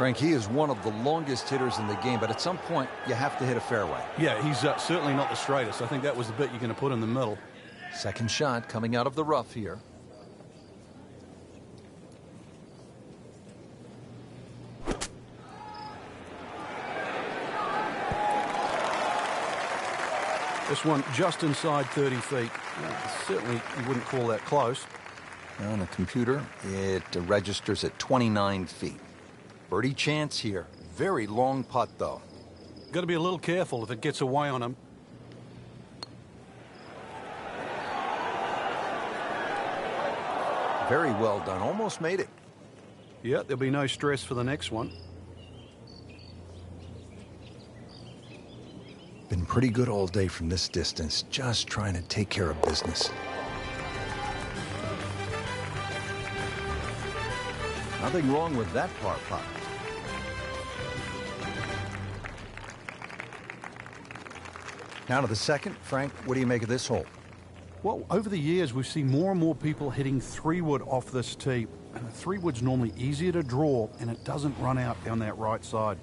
Frank, he is one of the longest hitters in the game, but at some point, you have to hit a fairway. Yeah, he's certainly not the straightest. I think that was the bit you're going to put in the middle. Second shot coming out of the rough here. This one just inside 30 feet. Certainly you wouldn't call that close. On the computer, it registers at 29 feet. Birdie chance here. Very long putt, though. Got to be a little careful if it gets away on him. Very well done. Almost made it. Yeah, there'll be no stress for the next one. Been pretty good all day from this distance, just trying to take care of business. Nothing wrong with that par putt. Now to the second. Frank, what do you make of this hole? Well, over the years, we've seen more and more people hitting 3-wood off this tee. 3-wood's normally easier to draw, and it doesn't run out down that right side.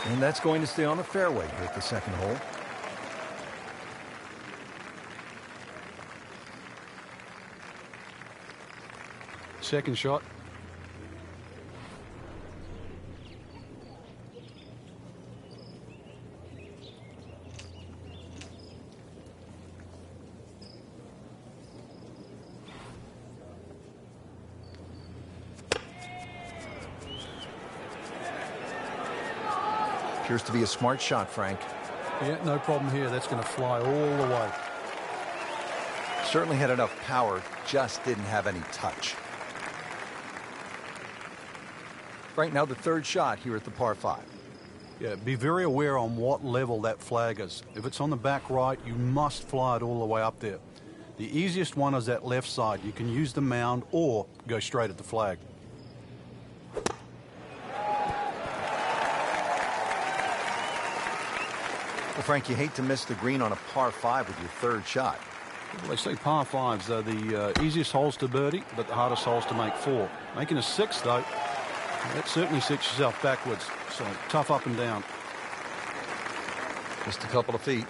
And that's going to stay on the fairway here at the second hole. Second shot. Appears to be a smart shot, Frank. Yeah, no problem here. That's going to fly all the way. Certainly had enough power, just didn't have any touch. Right now, the third shot here at the par 5. Yeah, be very aware on what level that flag is. If it's on the back right, you must fly it all the way up there. The easiest one is that left side. You can use the mound or go straight at the flag. Well, Frank, you hate to miss the green on a par 5 with your third shot. Well, they say par 5s are the easiest holes to birdie, but the hardest holes to make 4. Making a 6, though, that certainly sets yourself backwards. So tough up and down. Just a couple of feet.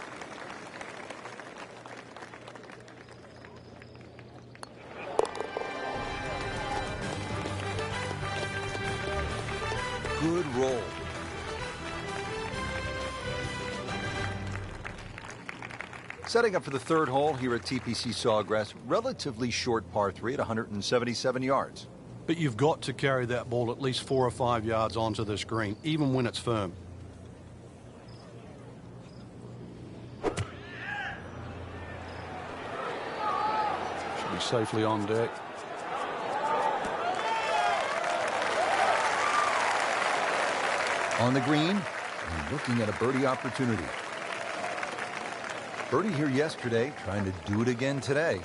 Good roll. Setting up for the third hole here at TPC Sawgrass, relatively short par 3 at 177 yards. But you've got to carry that ball at least 4 or 5 yards onto this green, even when it's firm. Should be safely on deck. On the green, and looking at a birdie opportunity. Birdie here yesterday, trying to do it again today.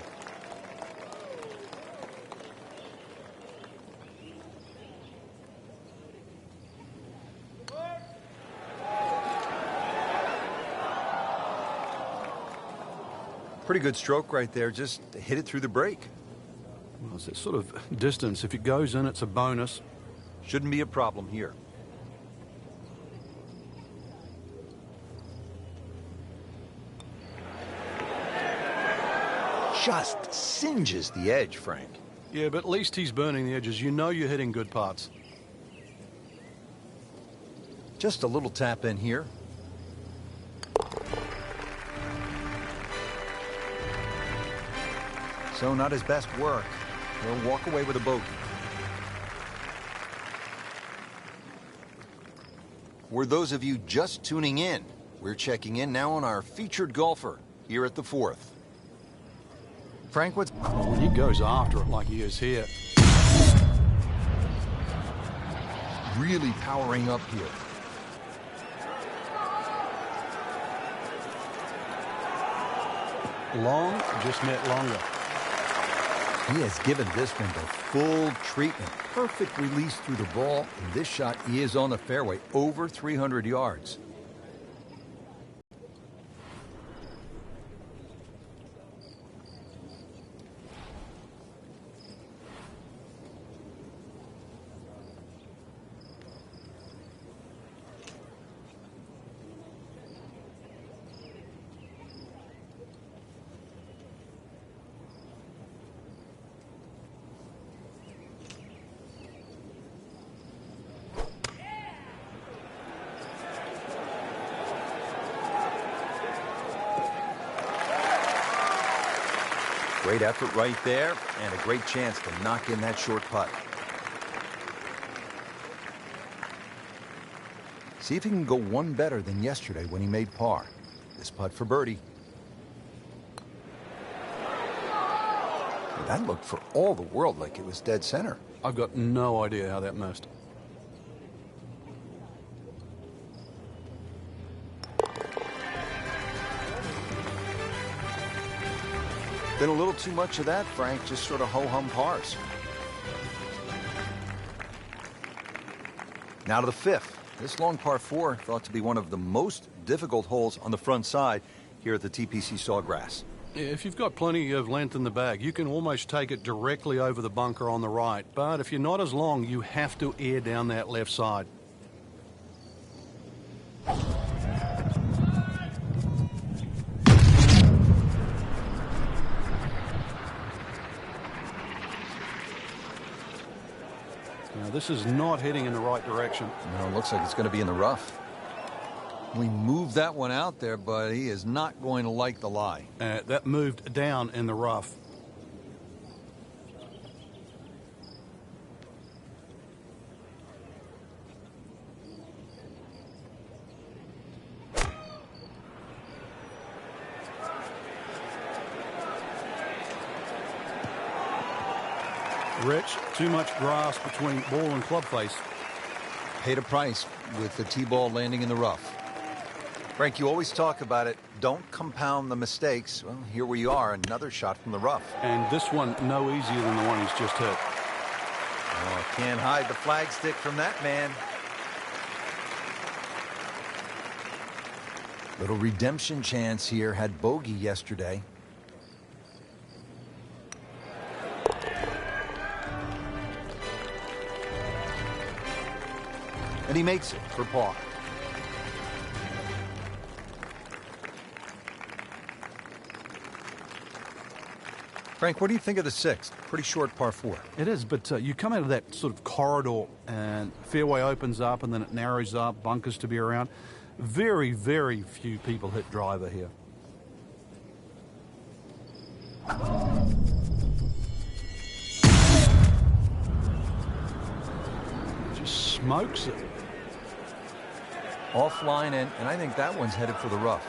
Pretty good stroke right there, just hit it through the break. Well, it's that sort of distance. If it goes in, it's a bonus. Shouldn't be a problem here. Just singes the edge, Frank. Yeah, but at least he's burning the edges. You know you're hitting good putts. Just a little tap in here. So not his best work. He'll walk away with a bogey. For those of you just tuning in, we're checking in now on our featured golfer here at the 4th. Frank, what's... When he goes after it like he is here. Really powering up here. Long, just net longer. He has given this one the full treatment. Perfect release through the ball. And this shot, he is on the fairway, over 300 yards. Great effort right there, and a great chance to knock in that short putt. See if he can go one better than yesterday when he made par. This putt for birdie. That looked for all the world like it was dead center. I've got no idea how that missed. Been a little too much of that, Frank. Just sort of ho-hum pars. Now to the fifth. This long par 4 thought to be one of the most difficult holes on the front side here at the TPC Sawgrass. If you've got plenty of length in the bag, you can almost take it directly over the bunker on the right. But if you're not as long, you have to air down that left side. Now, this is not heading in the right direction. No, it looks like it's going to be in the rough. We moved that one out there, but he is not going to like the lie. That moved down in the rough. Rich, too much grass between ball and club face. Paid a price with the tee ball landing in the rough. Frank, you always talk about it. Don't compound the mistakes. Well, here we are, another shot from the rough. And this one no easier than the one he's just hit. Oh, can't hide the flagstick from that man. Little redemption chance here. Had bogey yesterday. And he makes it for par. Frank, what do you think of the sixth? Pretty short par 4. It is, but you come out of that sort of corridor and fairway opens up and then it narrows up, bunkers to be around. Very, very few people hit driver here. Just smokes it. Offline, and I think that one's headed for the rough.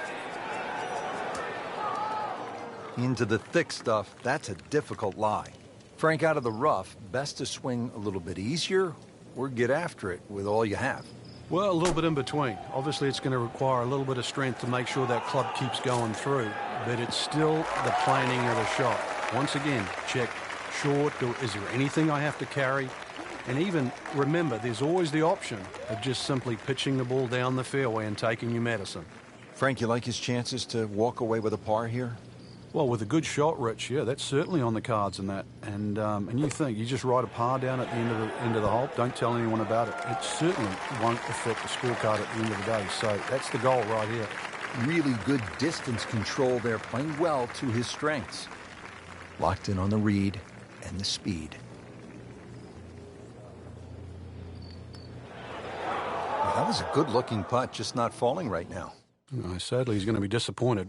Into the thick stuff, that's a difficult lie. Frank, out of the rough, best to swing a little bit easier or get after it with all you have? Well, a little bit in between. Obviously, it's going to require a little bit of strength to make sure that club keeps going through, but it's still the planning of the shot. Once again, check short. Is there anything I have to carry? And even remember, there's always the option of just simply pitching the ball down the fairway and taking your medicine. Frank, you like his chances to walk away with a par here? Well, with a good shot, Rich, yeah, that's certainly on the cards in that. And you think you just write a par down at the end of the hole, don't tell anyone about it. It certainly won't affect the scorecard at the end of the day. So that's the goal right here. Really good distance control there, playing well to his strengths. Locked in on the read and the speed. Well, that was a good-looking putt, just not falling right now. Sadly, he's going to be disappointed.